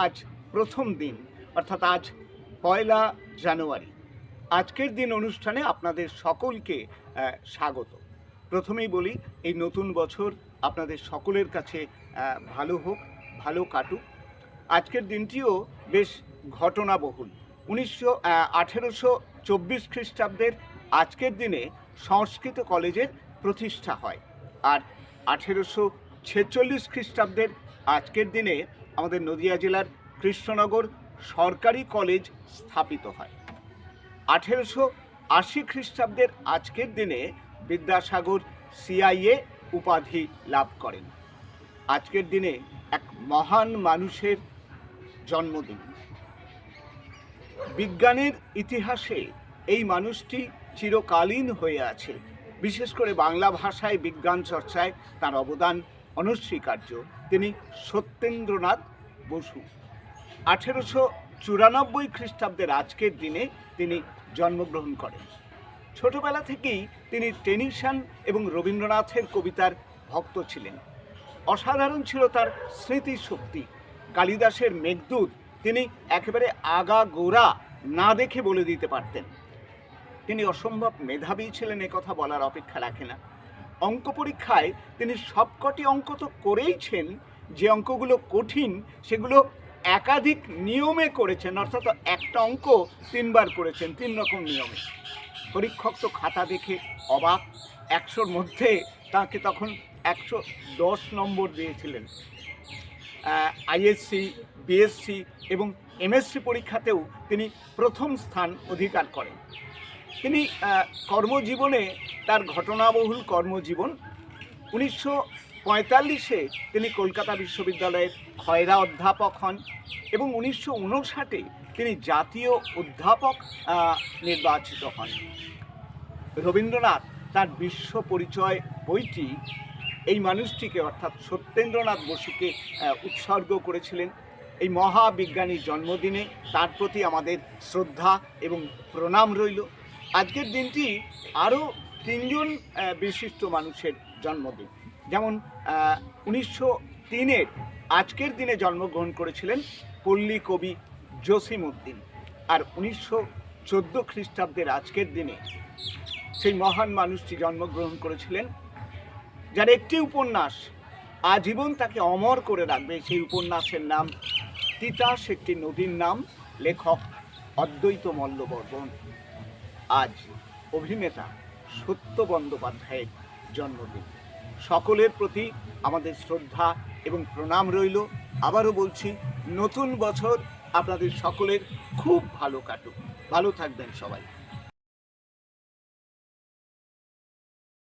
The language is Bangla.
আজ প্রথম দিন, অর্থাৎ আজ 1 জানুয়ারি। আজকের দিন অনুষ্ঠানে আপনাদের সকলকে স্বাগত। প্রথমেই বলি, এই নতুন বছর আপনাদের সকলের কাছে ভালো হোক, ভালো কাটুক। আজকের দিনটিও বেশ ঘটনাবহুল। 1824 খ্রিস্টাব্দের আজকের দিনে সংস্কৃত কলেজের প্রতিষ্ঠা হয়, আর 1846 খ্রিস্টাব্দের আজকের দিনে আমাদের নদিয়া জেলার কৃষ্ণনগর সরকারি কলেজ স্থাপিত হয়। 1880 খ্রিস্টাব্দের আজকের দিনে বিদ্যাসাগর CIA উপাধি লাভ করেন। আজকের দিনে এক মহান মানুষের জন্মদিন। বিজ্ঞানের ইতিহাসে এই মানুষটি চিরকালীন হয়ে আছে। বিশেষ করে বাংলা ভাষায় বিজ্ঞান চর্চায় তার অবদান অনস্বীকার্য। তিনি সত্যেন্দ্রনাথ বসু। 1894 খ্রিস্টাব্দের আজকের দিনে তিনি জন্মগ্রহণ করেন। ছোটবেলা থেকেই তিনি টেনিসন এবং রবীন্দ্রনাথের কবিতার ভক্ত ছিলেন। অসাধারণ ছিল তার স্মৃতিশক্তি। কালিদাসের মেঘদূত তিনি একেবারে আগাগোড়া না দেখে বলে দিতে পারতেন। তিনি অসম্ভব মেধাবী ছিলেন, একথা বলার অপেক্ষা রাখে না। অঙ্ক পরীক্ষায় তিনি সবকটি অঙ্ক তো করেইছেন, যে অঙ্কগুলো কঠিন সেগুলো একাধিক নিয়মে করেছেন, অর্থাৎ একটা অঙ্ক 3 বার করেছেন 3 রকম নিয়মে। পরীক্ষক তো খাতা দেখে অবাক। 100-র মধ্যে তাকে তখন 110 নম্বর দিয়েছিলেন। ISC, BSc এবং MSc পরীক্ষাতেও তিনি প্রথম স্থান অধিকার করেন। তিনি কর্মজীবনে, তার ঘটনাবহুল কর্মজীবন, 1945-এ তিনি কলকাতা বিশ্ববিদ্যালয়ের খয়রা অধ্যাপক হন এবং 1959-এ তিনি জাতীয় অধ্যাপক নির্বাচিত হন। রবীন্দ্রনাথ তার বিশ্ব পরিচয় বইটি এই মানুষটিকে, অর্থাৎ সত্যেন্দ্রনাথ বসুকে উৎসর্গ করেছিলেন। এই মহাবিজ্ঞানীর জন্মদিনে তার প্রতি আমাদের শ্রদ্ধা এবং প্রণাম রইল। আজকের দিনটি আরও 3 জন বিশিষ্ট মানুষের জন্মদিন। যেমন 1903-এর আজকের দিনে জন্মগ্রহণ করেছিলেন পল্লী কবি জসিমউদ্দিন, আর 1914 খ্রিস্টাব্দের আজকের দিনে সেই মহান মানুষটি জন্মগ্রহণ করেছিলেন, যার একটি উপন্যাস আজীবন তাকে অমর করে রাখবে। সেই উপন্যাসের নাম তিতাস একটি নদীর নাম, লেখক অদ্বৈত মল্লবর্মণ। আজ অভিনেতা সত্য বন্দ্যোপাধ্যায়ের জন্মদিন। সকলের প্রতি আমাদের শ্রদ্ধা এবং প্রণাম রইল। আবারও বলছি, নতুন বছর আপনাদের সকলের খুব ভালো কাটুক। ভালো থাকবেন সবাই।